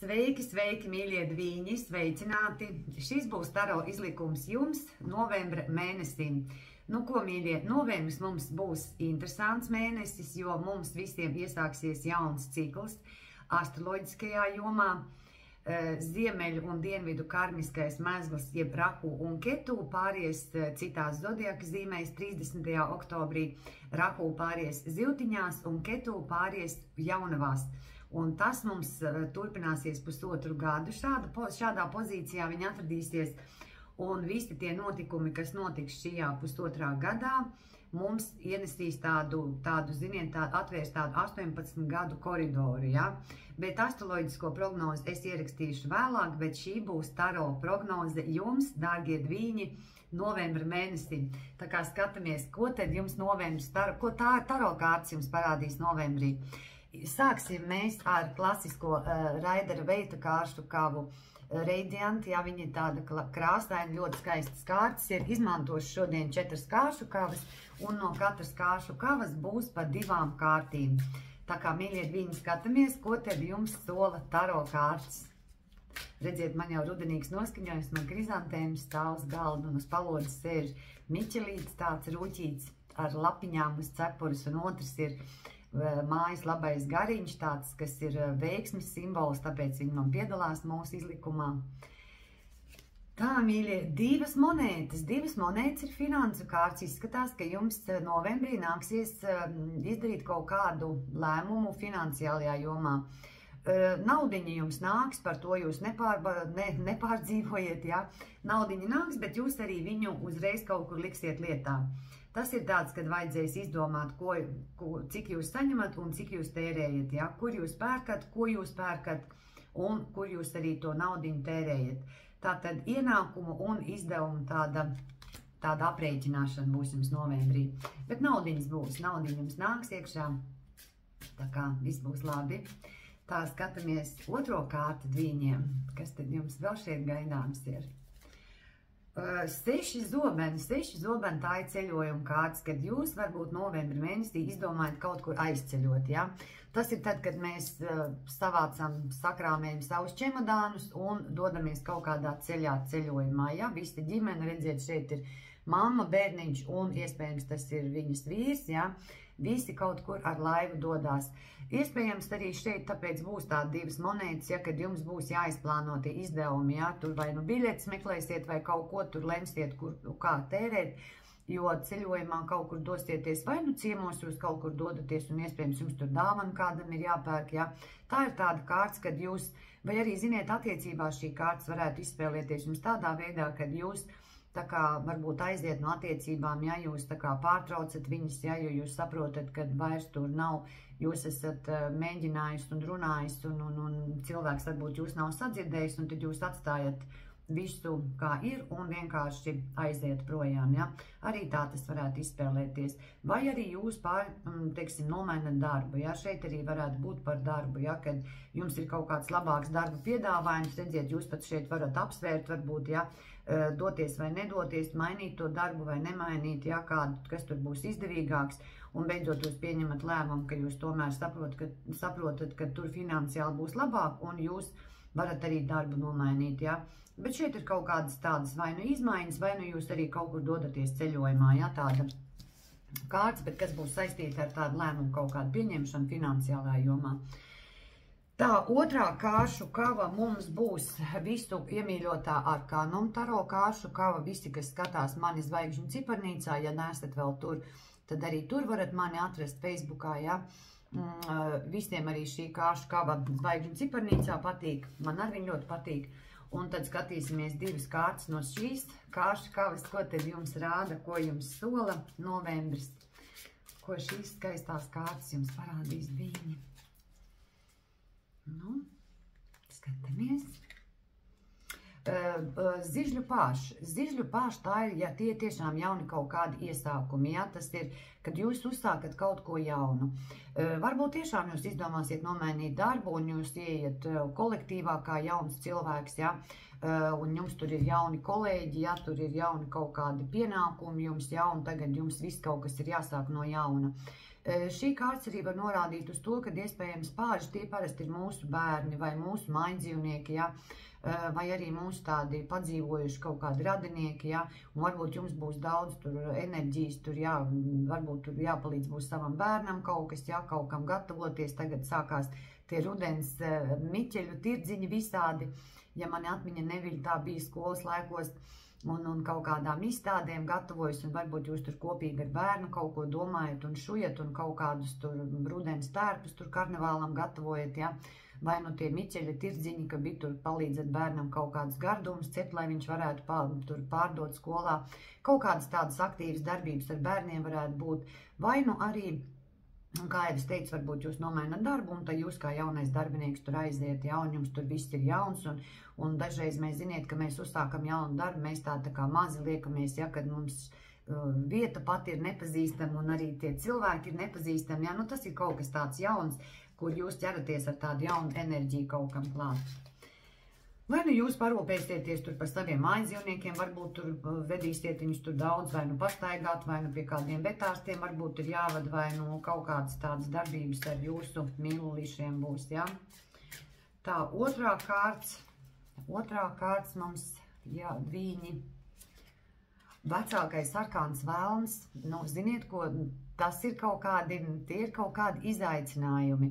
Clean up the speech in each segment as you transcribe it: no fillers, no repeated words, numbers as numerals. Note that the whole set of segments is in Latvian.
Sveiki, sveiki, mīļie dviņi, sveicināti! Šis būs taro izlikums jums novembra mēnesim. Nu ko, mīļie, novembris mums būs interesants mēnesis, jo mums visiem iesāksies jauns cikls astroloģiskajā jomā. Ziemeļu un dienvidu karmiskais mezgls, jeb Rahu un Ketu pāries citās zodiaka zīmēs 30. oktobrī. Rahu pāries ziltiņās un Ketu pāries jaunavās. Un tas mums turpināsies pusotru gadu. Šādā pozīcijā viņi atradīsies. Un visi tie notikumi, kas notiks šajā pusotrā gadā, mums ienesīs atvērs tādu 18 gadu koridoru. Ja? Bet astroloģisko prognozi es ierakstīšu vēlāk, bet šī būs taro prognoze jums, dārgie dviņi, novembra mēnesī. Tā kā skatāmies, ko tad jums novembris, ko taro kārtas jums parādīs novembrī. Sāksim mēs ar klasisko Raidera Veita kāršu kavu Radiant. Ja, viņa ir tāda krāsaina, ļoti skaistas kārtas. Izmantošu šodien 4 kāršu kavas, un no katras kāršu kavas būs pa 2 kārtīm. Tā kā, mīļie dviņi, skatāmies, ko tad jums sola taro kārtas. Redziet, man jau rudenīgs noskaņojums, man krizantēmas stāv uz galda, un uz palodas sēž miķelīts, tāds rūķīts ar lapiņām uz cepures, un otrs ir mājas labais gariņš, tāds, kas ir veiksmes simbols, tāpēc viņi man piedalās mūsu izlikumā. Tā, mīļie, 2 monētas. 2 monētas ir finansu kārts. Izskatās, ka jums novembrī nāksies izdarīt kaut kādu lēmumu finansiālajā jomā. Naudiņa jums nāks, par to jūs nepārdzīvojiet, ja? Naudiņa nāks, bet jūs arī viņu uzreiz kaut kur liksiet lietā. Tas ir tāds, kad vajadzēs izdomāt, cik jūs saņemat un cik jūs tērējat, ja? Kur jūs pērkat, ko jūs pērkat un kur jūs arī to naudiņu tērējat. Tātad ienākumu un izdevumu tāda aprēķināšana būs jums novembrī. Bet naudiņas būs, naudiņa jums nāks iekšā, tā kā viss būs labi. Tā, skatāmies otro kārtu dviņiem, kas tad jums vēl šeit gaidāms ir. 6 zobeni, tā ir ceļojuma kārtas, kad jūs varbūt novembra mēnesī izdomājat kaut kur aizceļot, ja? Tas ir tad, kad mēs savācam, sakrāmējam savus čemodānus un dodamies kaut kādā ceļojumā, ja? Visi ģimene, redziet, šeit ir mamma, bērniņš un iespējams tas ir viņas vīrs, ja? Visi kaut kur ar laivu dodās. Iespējams arī šeit tāpēc būs tādi 2 monētas, ja, kad jums būs jāizplāno tie izdevumi, ja, tur vai nu biļetes meklēsiet vai kaut ko tur lemsiet, kā tērēt, jo ceļojumā kaut kur dosieties vai nu ciemos jūs kaut kur dodaties un iespējams jums tur dāvana kādam ir jāpērk, ja. Tā ir tāda kārts, kad jūs, vai arī ziniet, attiecībā šī kārtas varētu izspēlēties jums tādā veidā, kad jūs tā kā varbūt aiziet no attiecībām, ja jūs tā kā pārtraucat viņas, ja, jo jūs saprotat, ka vairs tur nav, jūs esat mēģinājis un runājis, un cilvēks varbūt jūs nav sadzirdējis, un tad jūs atstājat visu, kā ir, un vienkārši aiziet projām, ja. Arī tā tas varētu izspēlēties. Vai arī jūs teiksim, nomainat darbu, ja. Šeit arī varētu būt par darbu, ja, kad jums ir kaut kāds labāks darba piedāvājums, redziet, jūs pat šeit varat apsvērt, varbūt, ja, doties vai nedoties, mainīt to darbu vai nemainīt, ja, kas tur būs izdevīgāks, un beidzot jūs pieņemat lēmumu, ka jūs tomēr saprotat, ka tur finansiāli būs labāk, un jūs varat arī darbu nomainīt, ja. Bet šeit ir kaut kādas tādas vai nu izmaiņas, vai nu jūs arī kaut kur dodaties ceļojumā, ja, tāda kārts, bet kas būs saistīta ar tādu lēmumu kaut kādu pieņemšanu finansiālajā jomā. Tā, otrā kāršu kava mums būs visu iemīļotā arkanum taro kāršu kava, visi, kas skatās mani zvaigžņu ciparnīcā, ja neesat vēl tur, tad arī tur varat mani atrast Facebookā, ja. Visiem arī šī kāršu kava zvaigžņu ciparnīcā patīk, man arī ļoti patīk. Un tad skatīsimies 2 kārtas no šīs kāršu kavas, ko tad jums rāda, ko jums sola novembris, ko šīs skaistās kārtas jums parādīs dviņi. Nu, skatāmies. Zižļu pārš, tā ir, ja tie tiešām jauni kaut kādi iesākumi, ja, tas ir, kad jūs uzsākat kaut ko jaunu. Varbūt tiešām jūs izdomāsiet nomainīt darbu un jūs ieiet kolektīvā kā jauns cilvēks, ja, un jums tur ir jauni kolēģi, ja, tur ir jauni kaut kādi pienākumi, jums jauni, tagad jums viss kaut kas ir jāsāk no jauna. Šī kārts arī var norādīt uz to, ka iespējams pāri tie parasti ir mūsu bērni vai mūsu mājdzīvnieki, ja? Vai arī mūsu tādi padzīvojuši kaut kādi radinieki, ja? Un varbūt jums būs daudz tur enerģijas, tur varbūt tur jāpalīdz būs savam bērnam kaut kas, ja? Kaut kam gatavoties, tagad sākās tie rudens miķeļu tirdziņi visādi, ja mani atmiņa neviļ, tā bija skolas laikos, un kaut kādām izstādēm gatavojas, un varbūt jūs tur kopīgi ar bērnu kaut ko domājat un šujat, un kaut kādus tur rudens tērpus tur karnevālam gatavojat, ja? Vai nu tie miķeļa tirdziņi, ka bija tur palīdzat bērnam kaut kādus gardumus cept, lai viņš varētu tur pārdot skolā. Kaut kādas tādas aktīvas darbības ar bērniem varētu būt, vai nu arī, kā jau es teicu, varbūt jūs nomainat darbu, un tad jūs kā jaunais darbinieks tur aiziet, ja, un jums tur viss ir jauns, un dažreiz mēs ziniet, ka mēs uzsākam jaunu darbu, mēs tā kā mazi liekamies, ja, kad mums vieta pati ir nepazīstama, un arī tie cilvēki ir nepazīstami, ja, nu tas ir kaut kas tāds jauns, kur jūs ķeraties ar tādu jaunu enerģiju kaut kam klāt. Vai nu jūs parūpēsieties tur par saviem mājdzīvniekiem, varbūt tur vedīsiet viņus tur daudz, vai nu pastaigāt, vai nu pie kādiem vetārstiem varbūt ir jāvada, vai nu kaut kādas tādas darbības ar jūsu mīlulīšiem būs, ja? Tā, otrā kārts mums, jā, dvīņi. Vecākais arkāns velns, nu, ziniet, ko, tas ir kaut kādi, tie ir kaut kādi izaicinājumi.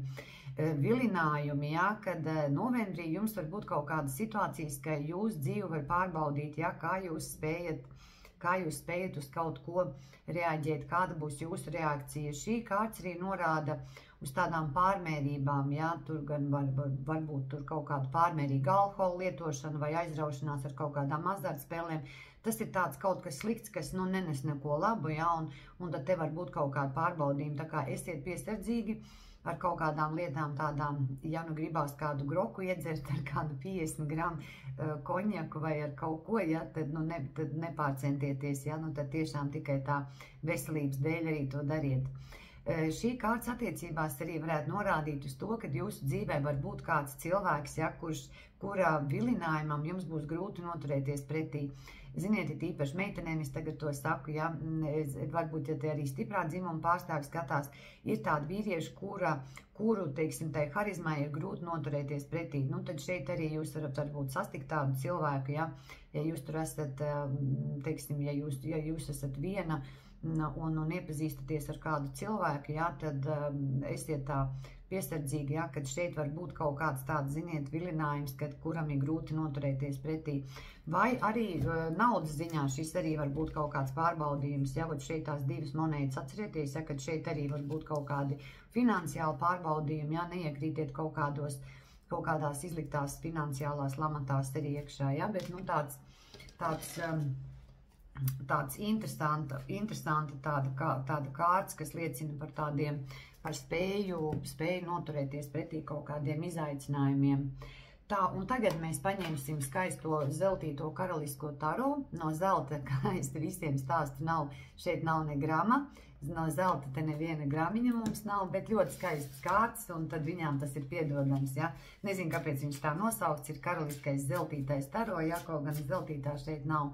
Vilinājumi, ja, kad novembrī jums var būt kaut kādas situācijas, ka jūs dzīvi var pārbaudīt, ja, kā jūs spējat uz kaut ko reaģēt, kāda būs jūsu reakcija. Šī kārts arī norāda uz tādām pārmērībām, ja, tur gan varbūt tur kaut kāda pārmērīga alkohola lietošana vai aizraušanās ar kaut kādām azartspēlēm. Tas ir tāds kaut kas slikts, kas, nu, nenes neko labu, ja, un tad te var būt kaut kāda pārbaudījuma, tā kā esiet piesardzīgi ar kaut kādām lietām tādām, ja nu gribās kādu groku iedzert ar kādu 50 gramu konjaku vai ar kaut ko, ja, tad, nu, tad nepārcentieties, ja, nu, tad tiešām tikai tā veselības dēļ arī to dariet. Šī kārts attiecībās arī varētu norādīt uz to, ka jūsu dzīvē var būt kāds cilvēks, ja, kura vilinājumam jums būs grūti noturēties pretī. Ziniet, ir īpaši meitenēm, es tagad to saku, ja, varbūt, ja te arī stiprā dzimuma pārstāvi skatās, ir tādi vīrieši, kuru, teiksim, tai harizmai ir grūti noturēties pretī. Nu, tad šeit arī jūs varat varbūt sastikt tādu cilvēku, ja jūs tur esat, teiksim, ja jūs esat viena un iepazīstaties ar kādu cilvēku, ja, tad esiet tā piesardzīgi, ja, kad šeit var būt kaut kāds tāds, ziniet, vilinājums, kuram ir grūti noturēties pretī. Vai arī naudas ziņā šis arī var būt kaut kāds pārbaudījums, ja, vat šeit tās divas monētas atcerieties, ja, kad šeit arī var būt kaut kādi finansiāli pārbaudījumi, ja, neiekrītiet kaut kādās izliktās finansiālās lamatās arī iekšā, ja, bet, nu, tāds interesanta tāda kārts, kas liecina par spēju noturēties pretī kaut kādiem izaicinājumiem. Tā, un tagad mēs paņemsim skaisto zeltīto karalisko taro. No zelta, kā es te visiem stāstu, šeit nav ne grama. No zelta te neviena gramiņa mums nav, bet ļoti skaists kārts, un tad viņām tas ir piedodams, ja. Nezinu, kāpēc viņš tā nosaukts, ir karaliskais zeltītais taro, ja, kaut gan zeltītā šeit nav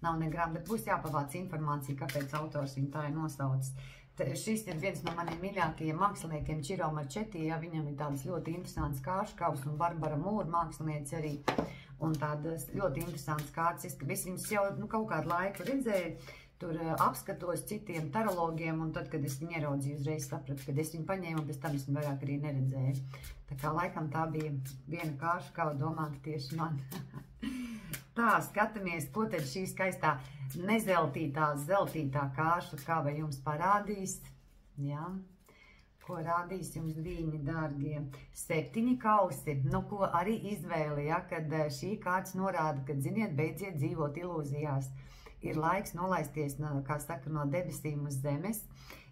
ne grama, bet būs jāpavāc informācija, kāpēc autors viņu tā ir nosaucis. Šis ir viens no maniem mīļākajiem māksliniekiem, Čiro Marčetī, ja, viņam ir tādas ļoti interesantas kāršu kavas, un Barbara Mūra mākslinieci arī, un tādas ļoti interesantas kārtas. Es viņus jau kaut kādu laiku redzēju, tur apskatos citiem tarologiem, un tad, kad es viņu ieraudzīju, uzreiz sapratu, kad es viņu paņēmu, un pēc tam es viņu vairāk arī neredzēju. Tā kā laikam tā bija viena kāršu kava domāta tieši man. Tā, skatāmies, ko tad šī skaistā zeltītā kāršu kava jums parādīs. Jā, ko rādīs jums dvīņi, dārgie. 7 kausi, nu ko arī izvēle, ja, kad šī kārts norāda, kad, ziniet, beidziet dzīvot ilūzijās. Ir laiks nolaisties, kā saka, no debesīm uz zemes.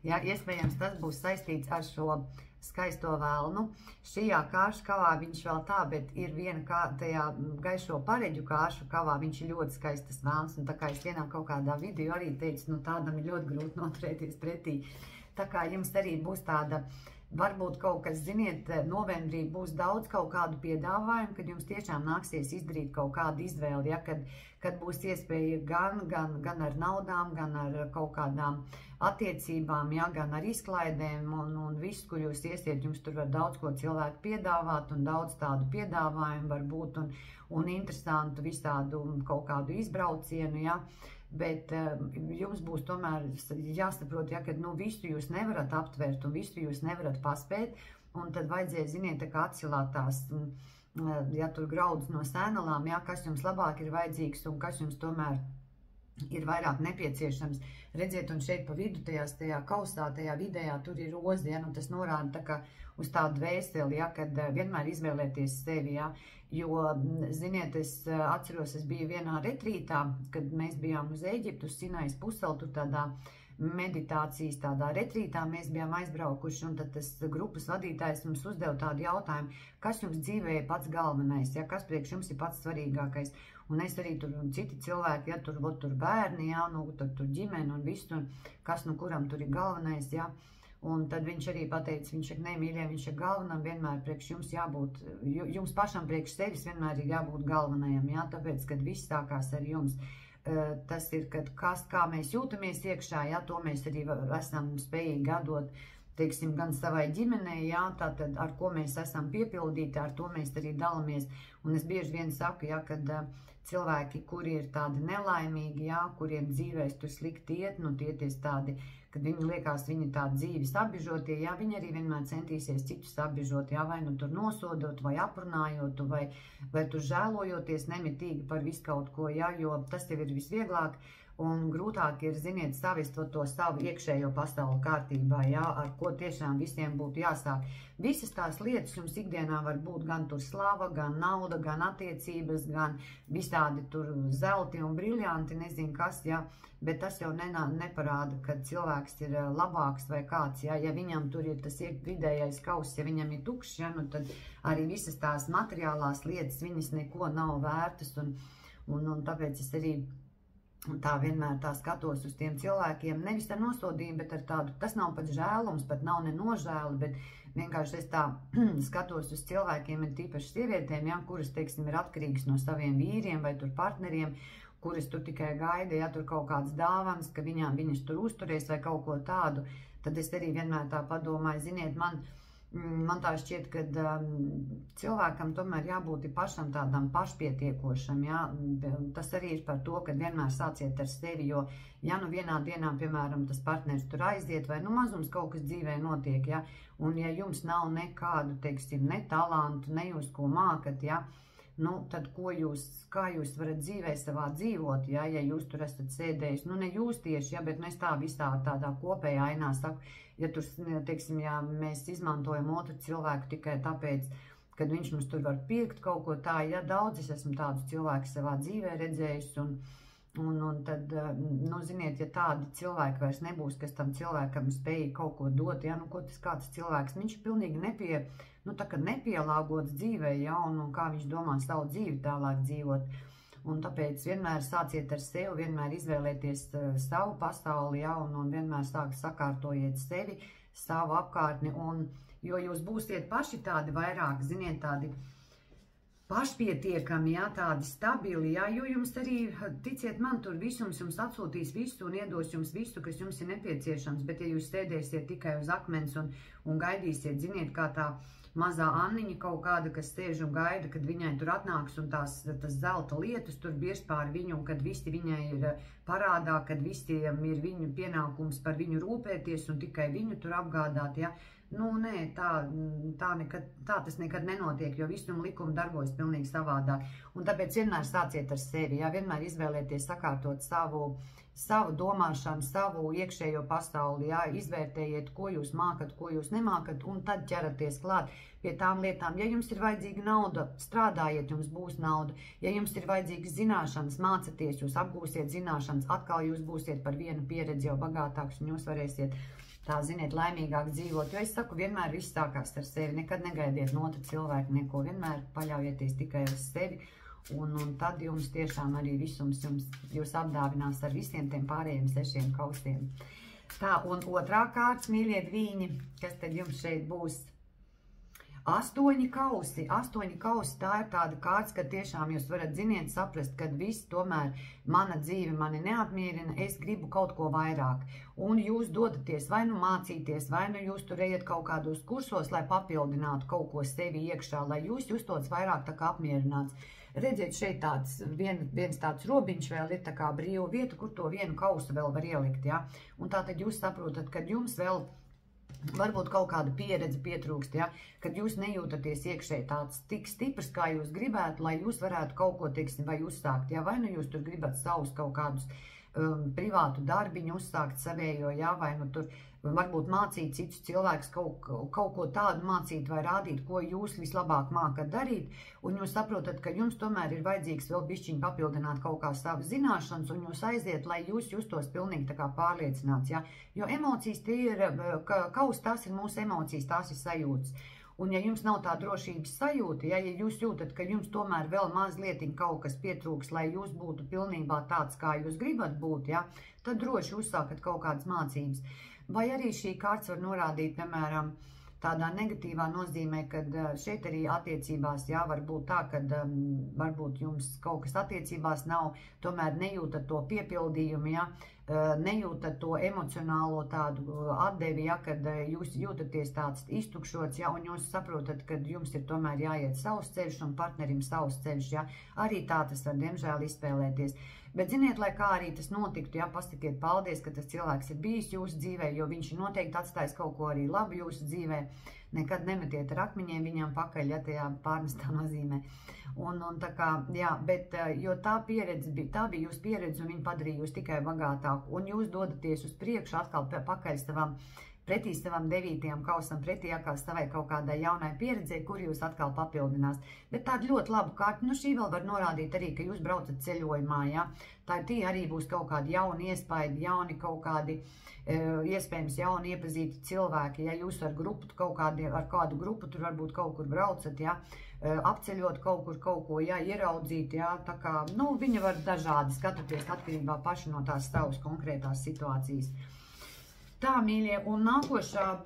Ja, iespējams, tas būs saistīts ar šo skaisto velnu. Šajā kāršu kavā viņš vēl tā, bet ir viena tajā gaišo pareģu kāršu kavā, viņš ir ļoti skaistas velns, un tā kā es vienā kaut kādā video arī teicu, nu tādam ir ļoti grūti noturēties pretī. Tā kā jums arī būs tāda Varbūt kaut kas, ziniet, novembrī būs daudz kaut kādu piedāvājumu, kad jums tiešām nāksies izdarīt kaut kādu izvēli, ja, kad būs iespēja gan ar naudām, gan ar kaut kādām attiecībām, ja, gan ar izklaidēm un viss, kur jūs iesiet, jums tur var daudz ko cilvēku piedāvāt un daudz tādu piedāvājumu var būt un interesantu visādu kaut kādu izbraucienu, ja. Bet jums būs tomēr jāsaprot, ja, ka visu jūs nevarat aptvert un visu jūs nevarat paspēt, un tad vajadzēja, ziniet, tā kā atsilāt tās, ja tur graudus no sēnalām, ja, kas jums labāk ir vajadzīgs un kas jums tomēr ir vairāk nepieciešams. Redziet, un šeit pa vidu tajā kausā, tajā vidējā, tur ir rozi, ja, tas norāda tā kā uz tādu dvēseli, ja, kad vienmēr izvēlēties sevi, ja, jo, ziniet, es atceros, es biju vienā retrītā, kad mēs bijām uz Ēģiptu, uz Sinajas pussalu, tur tādā meditācijas tādā retrītā mēs bijām aizbraukuši, un tad tas grupas vadītājs mums uzdeva tādu jautājumu, kas jums dzīvē ir pats galvenais, ja, kas priekš jums ir pats svarīgākais. Un es arī tur, un citi cilvēki, ja, tur bērni, ja, tur ģimene un viss, un kas kuram tur ir galvenais, ja. Un tad viņš arī pateica, viņš saka, mīļie, viņš ir galvenam, vienmēr priekš jums jābūt, jums pašam priekš sevis vienmēr ir jābūt galvenajam, ja, tāpēc, kad viss sākās ar jums. Tas ir, kad kā mēs jūtamies iekšā, ja, to mēs arī esam spējīgi atdot, teiksim, gan savai ģimenei, jā, tātad ar ko mēs esam piepildīti, ar to mēs arī dalamies. Un es bieži vien saku, jā, kad cilvēki, kuri ir tādi nelaimīgi, jā, kuriem dzīvēs tur slikti iet, tieties tādi, kad viņi liekas, viņi tādi dzīvi sabiežotie, jā, viņi arī vienmēr centīsies citus sabiežot, jā, vai tur nosodot, vai aprunājot, vai tur žēlojoties nemitīgi par visu kaut ko, jā, jo tas tev ir visvieglāk. Un grūtāk ir, ziniet, savest to savu iekšējo pasauli kārtībā, jā, ar ko tiešām visiem būtu jāsāk. Visas tās lietas jums ikdienā var būt gan tur slava, gan nauda, gan attiecības, gan visādi tur zelti un briljanti, nezinu kas, jā, bet tas jau neparāda, ka cilvēks ir labāks vai kāds, jā, ja viņam tur ir tas vidējais kauss, ja viņam ir tukšs, jā, tad arī visas tās materiālās lietas, viņas neko nav vērtas, un tāpēc es arī tā vienmēr tā skatos uz tiem cilvēkiem, nevis ar nosodījumu, bet ar tādu, tas nav pat žēlums, pat nav ne nožēli, bet vienkārši es tā skatos uz cilvēkiem, ir tīpaši sievietēm, ja, kuras, teiksim, ir atkarīgas no saviem vīriem vai tur partneriem, kuras tur tikai gaida, ja tur kaut kāds dāvans, ka viņas tur uzturēs vai kaut ko tādu, tad es arī vienmēr tā padomāju, ziniet, man tā šķiet, ka cilvēkam tomēr jābūt pašam tādam pašpietiekošam, ja? Tas arī ir par to, ka vienmēr sāciet ar sevi, jo ja vienā dienā, piemēram, tas partners tur aiziet vai mazums kaut kas dzīvē notiek, ja? Un ja jums nav nekādu, teiksim, ne talantu, ne jūs ko mākat, ja? Tad kā jūs varat dzīvē savā dzīvot, ja jūs tur esat sēdējis, ne jūs tieši, ja, bet es tā visā tādā kopējā ainā saku, ja tur, teiksim, ja mēs izmantojam otru cilvēku tikai tāpēc, kad viņš mums tur var pirkt kaut ko tā, ja daudz es esmu tādus cilvēkus savā dzīvē redzējis, un tad, ziniet, ja tādi cilvēki vairs nebūs, kas tam cilvēkam spēja kaut ko dot, ja, ko tas kāds cilvēks, viņš pilnīgi nepielāgots dzīvē, ja, un kā viņš domā savu dzīvi tālāk dzīvot. Un tāpēc vienmēr sāciet ar sevi, vienmēr izvēlēties savu pasauli, ja, un vienmēr sakārtojiet sevi, savu apkārtni, jo jūs būsiet paši tādi vairāk, ziniet, tādi pašpietiekami, ja, tādi stabili, ja, jo jums arī, ticiet man, tur visums jums atsūtīs visu un iedos jums visu, kas jums ir nepieciešams, bet ja jūs sēdēsiet tikai uz akmens un gaidīsiet, ziniet, kā tā mazā Anniņa kaut kāda, kas sēž un gaida, kad viņai tur atnāks un tas zelta lietus tur biež pār viņu, un kad visi viņai ir parādā, kad visiem ir viņu pienākums par viņu rūpēties un tikai viņu tur apgādāt, ja. Nē, tā tas nekad nenotiek, jo visum likumi darbojas pilnīgi savādāk. Un tāpēc vienmēr sāciet ar sevi, ja, vienmēr izvēlēties sakārtot savu domāšanu, savu iekšējo pasauli, ja, izvērtējiet, ko jūs mākat, ko jūs nemākat, un tad ķeraties klāt pie tām lietām. Ja jums ir vajadzīga nauda, strādājiet, jums būs nauda. Ja jums ir vajadzīgas zināšanas, mācieties, jūs apgūsiet zināšanas, atkal jūs būsiet par vienu pieredzi jau bagātāks, un jūs varēsiet tā, ziniet, laimīgāk dzīvot, jo es saku, vienmēr viss sākās ar sevi, nekad negaidiet no otra cilvēka neko, vienmēr paļaujieties tikai uz sevi, un tad jums tiešām arī visums jūs apdāvinās ar visiem tiem pārējiem 6 kausiem. Tā, un otrā kārts, mīļie dvīņi, kas tad jums šeit būs? 8 kausi. 8 kausi, tā ir tāda kārts, ka tiešām jūs varat, ziniet, saprast, ka viss tomēr mana dzīve mani neapmierina, es gribu kaut ko vairāk. Un jūs dodaties vai nu mācīties, vai nu jūs tur ejat kaut kādos kursos, lai papildinātu kaut ko sevi iekšā, lai jūs justos vairāk tā kā apmierināts. Redziet, šeit viens tāds robiņš vēl ir tā kā brīva vieta, kur to vienu kausu vēl var ielikt, ja? Un tā tad jūs saprotat, kad jums vēl varbūt kaut kāda pieredze pietrūkst, ja? Kad jūs nejūtaties iekšēji tāds tik stiprs, kā jūs gribētu, lai jūs varētu kaut ko, teiksim, vai uzsākt, ja? Vai nu jūs tur gribat savus kaut kādus privātu darbiņu uzsākt savējo, ja? Vai nu tur varbūt mācīt citus cilvēkus kaut ko tādu mācīt vai rādīt, ko jūs vislabāk mākat darīt, un jūs saprotat, ka jums tomēr ir vajadzīgs vēl bišķiņ papildināt kaut kā savas zināšanas, un jūs aiziet, lai jūs justos pilnīgi tā kā pārliecināts, ja? Jo emocijas tie ir, kaus tās ir mūsu emocijas, tās ir sajūtas. Un ja jums nav tā drošības sajūta, ja jūs jūtat, ka jums tomēr vēl mazlietiņ kaut kas pietrūks, lai jūs būtu pilnībā tāds, kā jūs gribat būt, ja? Tad droši uzsākat kaut kādas mācības. Vai arī šī kārts var norādīt, piemēram, tādā negatīvā nozīmē, kad šeit arī attiecībās, jā, var būt tā, kad varbūt jums kaut kas attiecībās nav, tomēr nejūtat to piepildījumu, jā, nejūtat to emocionālo tādu atdevi, jā, kad jūs jūtaties tāds iztukšots, jā, un jūs saprotat, kad jums ir tomēr jāiet savs ceļš un partnerim savs ceļš, jā, arī tā tas var, diemžēl, izspēlēties. Bet ziniet, lai kā arī tas notiktu, jā, pasakiet paldies, ka tas cilvēks ir bijis jūsu dzīvē, jo viņš noteikti atstājis kaut ko arī labu jūsu dzīvē. Nekad nemetiet ar akmeņiem viņam pakaļ, ja tajā pārnestā nozīmē. Un tā kā, jā, bet, jo tā bija jūsu pieredze un viņa padarīja jūs tikai bagātāku. Un jūs dodaties uz priekšu atkal pakaļ pretī savam 9. kausam, pretī savai kaut kādai jaunai pieredzei, kur jūs atkal papildinās. Bet tāda ļoti laba kārta, nu šī vēl var norādīt arī, ka jūs braucat ceļojumā, ja? Tā arī būs kaut kādi jauni iespaidi, jauni kaut kādi, iespējams jauni iepazīti cilvēki, ja jūs ar kādu grupu tur varbūt kaut kur braucat, ja? Apceļot kaut ko, ja? Ieraudzīt, ja? Tā kā, nu, viņa var dažādi skatoties atkarībā paši no tās savas konkrētās situācijas. Tā, mīļie, un nākošā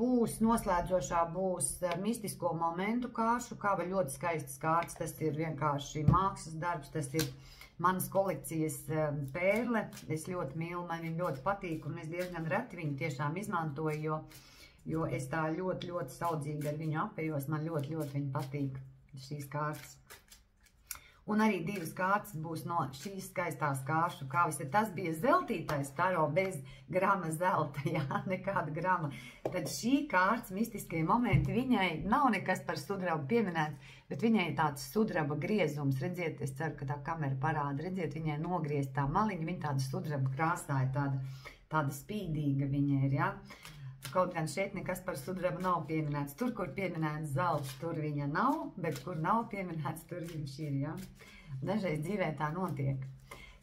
noslēdzošā būs mistisko momentu kāršu, kā vēl ļoti skaistas kārtas, tas ir vienkārši mākslas darbs, tas ir manas kolekcijas pērle, es ļoti mīlu, man viņa ļoti patīk, un es diezgan reti viņu tiešām izmantoju, jo es tā ļoti, ļoti saudzīgi ar viņu apējos, man ļoti, ļoti viņa patīk šīs kārtas. Un arī 2 kārtas būs no šīs skaistās kāršu kāvis. Tas bija zeltītais taro bez grama zelta, jā, nekāda grama. Tad šī kārtas mistiskie momenti, viņai nav nekas par sudrabu pieminēts, bet viņai ir tāds sudraba griezums. Redziet, es ceru, ka tā kamera parāda. Redziet, viņai nogriezt tā maliņa, viņa tāda sudraba krāsā ir tāda spīdīga viņa ir, jā. Kaut gan šeit nekas par sudrabu nav pieminēts. Tur, kur pieminēts zelts, tur viņa nav, bet kur nav pieminēts, tur viņš ir, ja? Dažreiz dzīvē tā notiek.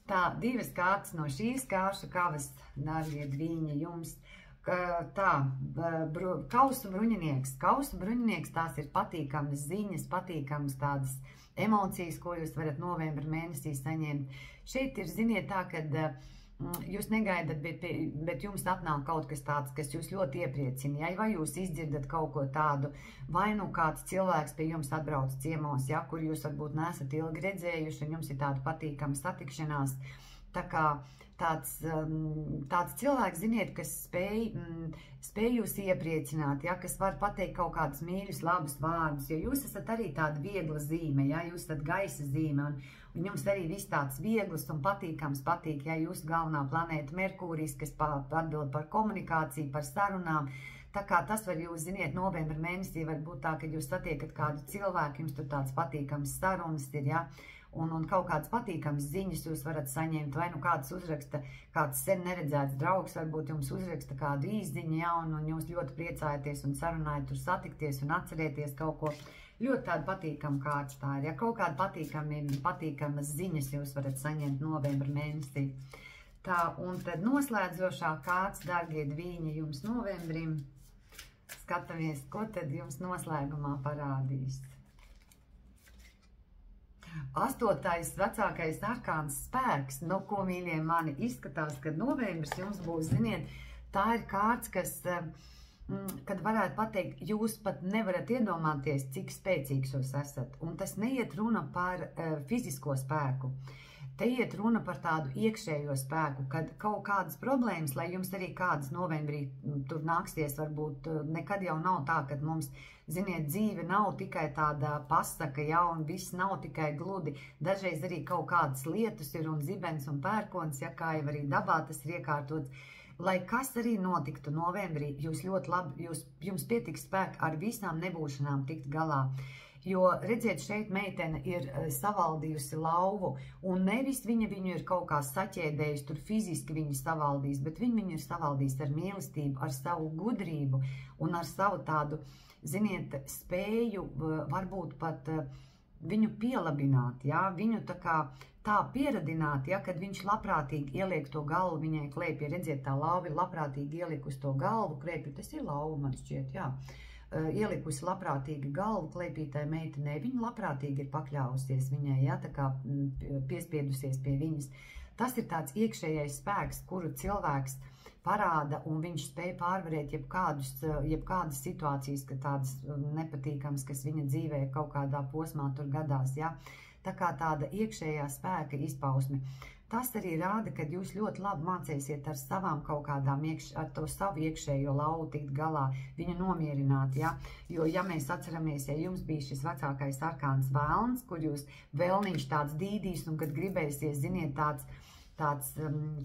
Tā, 2 kārtas no šīs kāršu kavas, dārgie dvīņi, jums. Tā, kausu bruņinieks. Kausu bruņinieks, tās ir patīkamas ziņas, patīkamas tādas emocijas, ko jūs varat novembra mēnesī saņemt. Šeit ir, ziniet, tā, kad jūs negaidat, bet jums atnāk kaut kas tāds, kas jūs ļoti iepriecina, ja? Vai jūs izdzirdat kaut ko tādu, vai nu kāds cilvēks pie jums atbrauc ciemos, ja? Kur jūs varbūt neesat ilgi redzējuši, un jums ir tāda patīkama satikšanās. Tā kā tāds cilvēks, ziniet, kas spēj jūs iepriecināt, ja? Kas var pateikt kaut kādus mīļus, labus vārdus, jo jūs esat arī tāda viegla zīme, ja? Jūs esat gaisa zīme, un jums arī viss tāds viegls un patīkams patīk, ja jūsu galvenā planēta Merkūrijs, kas atbild par komunikāciju, par sarunām. Tā kā tas var jūs, ziniet, novembra mēnesī var būt tā, ka jūs satiekat kādu cilvēku, jums tur tāds patīkams sarunas ir, ja, un kaut kāds patīkams ziņas jūs varat saņemt, vai nu kāds uzraksta, kāds sen neredzēts draugs, varbūt jums uzraksta kādu īsziņu, ja, un jūs ļoti priecājaties un sarunājat tur satikties un atcerieties kaut ko. Ļoti tāda patīkama kārtas tā ir, ja kaut kāda patīkamas ziņas jūs varat saņemt novembra mēnesī. Tā, un tad noslēdzošā kārtas, dārgie dvīņi, jums novembrim. Skatāmies, ko tad jums noslēgumā parādīs. 8. vecākais arkāns spēks, no ko, mīļie mani, izskatās, ka novembris jums būs, ziniet, Tā ir kārts, kas, kad varētu pateikt, jūs pat nevarat iedomāties, cik spēcīgs jūs esat. Un tas neiet runa par fizisko spēku. Te iet runa par tādu iekšējo spēku, kad kaut kādas problēmas, lai jums arī kādas novembrī tur nāksies, varbūt nekad jau nav tā, kad mums, ziniet, dzīve nav tikai tāda pasaka, ja, un viss nav tikai gludi. Dažreiz arī kaut kādas lietas ir un zibens un pērkons, ja, kā jau arī dabā tas ir iekārtots. Lai kas arī notiktu novembrī, jūs ļoti labi, jums pietiks spēka ar visām nebūšanām tikt galā. Jo, redziet, šeit meitene ir savaldījusi lauvu, un nevis viņa viņu ir kaut kā saķēdējusi, tur fiziski viņu savaldījis, bet viņu ir savaldījis ar mīlestību, ar savu gudrību un ar savu tādu, ziniet, spēju varbūt pat viņu pielabināt, ja? Viņu tā pieradināt, ja? Kad viņš labprātīgi ieliek to galvu viņai klēpī, redziet, tā lauva ir labprātīgi ieliek uz to galvu klēpī, tas ir lauva, man šķiet, jā. Ielikusi labprātīgi galvu klēpītai meitenei, viņa labprātīgi ir pakļāvusies viņai, ja, tā kā piespiedusies pie viņas. Tas ir tāds iekšējais spēks, kuru cilvēks parāda, un viņš spēj pārvarēt jebkādas situācijas, ka tādas nepatīkamas, kas viņa dzīvē kaut kādā posmā tur gadās, ja. Tā kā tāda iekšējā spēka izpausme. Tas arī rāda, ka jūs ļoti labi mācīsiet ar savām kaut kādām, ar to savu iekšējo lauvu tikt galā, viņu nomierināt, ja? Jo, ja mēs atceramies, ja jums bija šis vecākais arkāns vēlns, kur jūs vēlniņš tāds dīdīs, un kad gribēsies, ziniet, tāds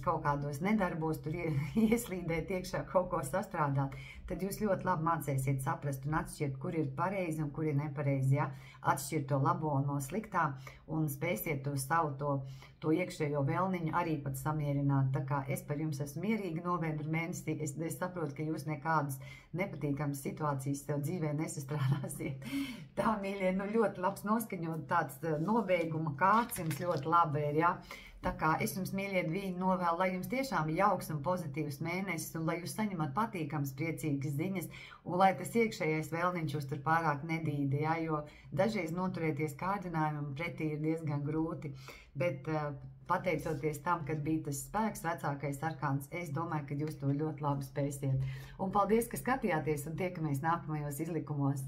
kaut kādos nedarbos, tur ieslīdēt iekšā kaut ko sastrādāt, tad jūs ļoti labi mācīsiet saprast un atšķirt, kur ir pareizi un kur ir nepareizi, ja? Atšķirt to labo no sliktā un spēsiet to savu to iekšējo vēlniņu arī pat samierināt. Tā kā es par jums esmu mierīga novembra mēnesī, es saprotu, ka jūs nekādas nepatīkamas situācijas sev dzīvē nesastrādāsiet. Tā, mīļie, ļoti labs noskaņot, tāds nobeiguma kārts jums ļoti labi ir, ja? Tā kā es jums, mīļie dvīņi, novēlu, lai jums tiešām ir jauks un pozitīvs mēnesis, un lai jūs saņemat patīkams, priecīgas ziņas, un lai tas iekšējais vēlniņš jūs tur pārāk nedīda, ja, jo dažreiz noturēties kārdinājumam pretī ir diezgan grūti, bet pateicoties tam, kad bija tas spēks, vecākais arkāns, es domāju, ka jūs to ļoti labi spēsiet. Un paldies, ka skatījāties, un tiekamies nākamajos izlikumos.